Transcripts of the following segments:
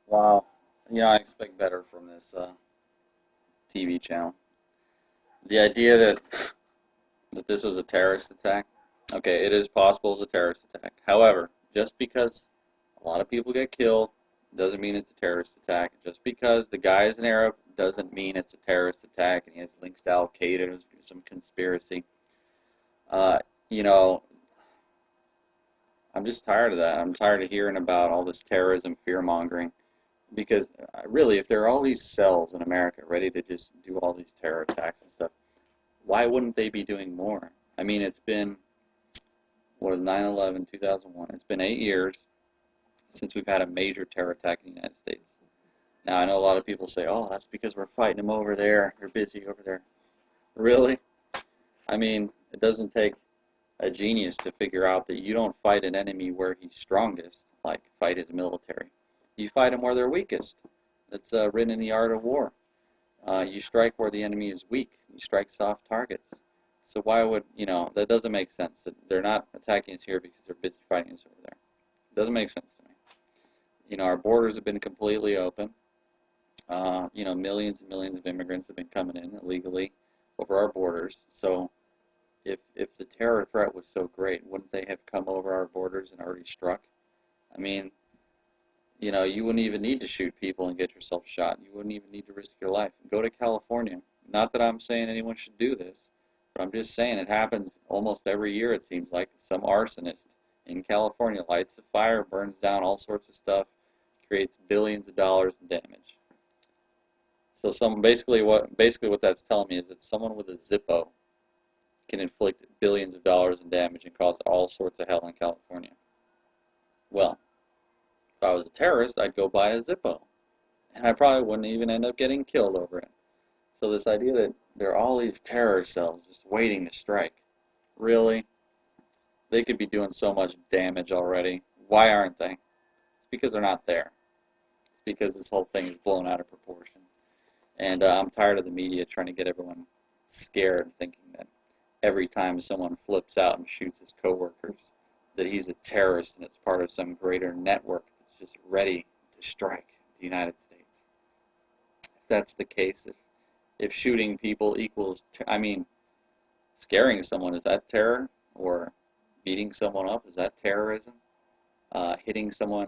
Wow. I expect better from this TV channel. The idea that this was a terrorist attack, okay, it is possible it's a terrorist attack. However, just because a lot of people get killed doesn't mean it's a terrorist attack. Just because the guy is an Arab doesn't mean it's a terrorist attack and he has links to Al Qaeda or some conspiracy. Uh, you know, I'm just tired of that. I'm tired of hearing about all this terrorism, fear mongering. Because really, if there are all these cells in America ready to just do all these terror attacks and stuff, why wouldn't they be doing more? I mean, it's been, what is 9/11, 2001? It's been 8 years since we've had a major terror attack in the United States. Now, I know a lot of people say, oh, that's because we're fighting them over there. They're busy over there. Really? I mean, it doesn't take a genius to figure out that you don't fight an enemy where he's strongest, like fight his military. You fight them where they're weakest. That's written in the art of war. You strike where the enemy is weak. You strike soft targets. So why would, that doesn't make sense. That they're not attacking us here because they're busy fighting us over there. It doesn't make sense to me. Our borders have been completely open. Millions and millions of immigrants have been coming in illegally over our borders. So if the terror threat was so great, wouldn't they have come over our borders and already struck? I mean, you wouldn't even need to shoot people and get yourself shot. You wouldn't even need to risk your life. Go to California. Not that I'm saying anyone should do this, but I'm just saying it happens almost every year, it seems like. Some arsonist in California lights a fire, burns down all sorts of stuff, creates billions of dollars in damage. So basically what that's telling me is that someone with a Zippo can inflict billions of dollars in damage and cause all sorts of hell in California. Well, if I was a terrorist, I'd go buy a Zippo. And I probably wouldn't even end up getting killed over it. So this idea that there are all these terror cells just waiting to strike, really? They could be doing so much damage already. Why aren't they? It's because they're not there. It's because this whole thing is blown out of proportion. And I'm tired of the media trying to get everyone scared, thinking that every time someone flips out and shoots his coworkers, that he's a terrorist and it's part of some greater network that's just ready to strike the United States. If that's the case, if shooting people equals, scaring someone, is that terror? Or beating someone up, is that terrorism? Hitting someone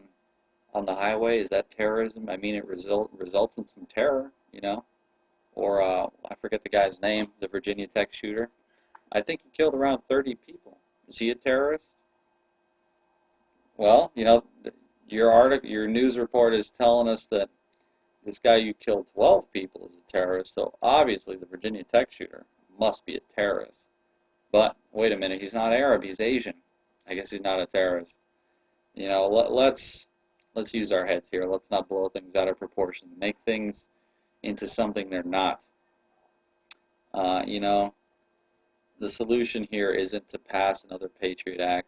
on the highway, is that terrorism? I mean, it results in some terror, Or I forget the guy's name, the Virginia Tech shooter. I think he killed around 30 people. Is he a terrorist? Well, your news report is telling us that this guy who killed 12 people is a terrorist, so obviously the Virginia Tech shooter must be a terrorist. But wait a minute, he's not Arab, he's Asian. I guess he's not a terrorist. Let's use our heads here. Let's not blow things out of proportion. Make things into something they're not. The solution here isn't to pass another Patriot Act.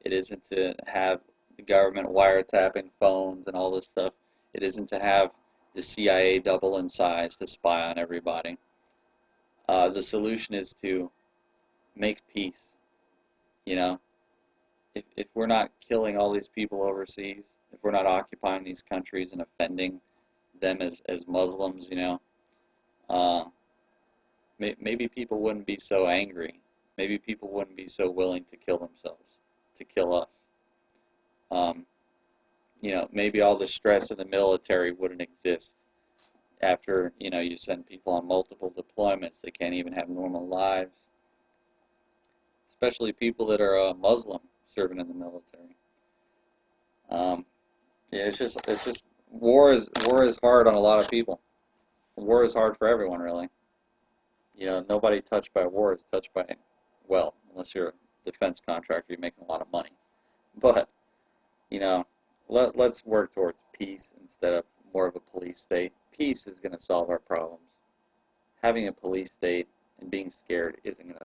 It isn't to have the government wiretapping phones and all this stuff. It isn't to have the CIA double in size to spy on everybody. The solution is to make peace. If we're not killing all these people overseas, if we're not occupying these countries and offending them as Muslims, uh, maybe people wouldn't be so angry. Maybe people wouldn't be so willing to kill themselves, to kill us. Um, maybe all the stress in the military wouldn't exist after, you send people on multiple deployments. They can't even have normal lives, especially people that are Muslim serving in the military. Um, yeah, it's just war is hard on a lot of people. War is hard for everyone, really. Nobody touched by war is touched by, well, unless you're a defense contractor, you're making a lot of money. But, you know, let's work towards peace instead of more of a police state. Peace is going to solve our problems. Having a police state and being scared isn't going to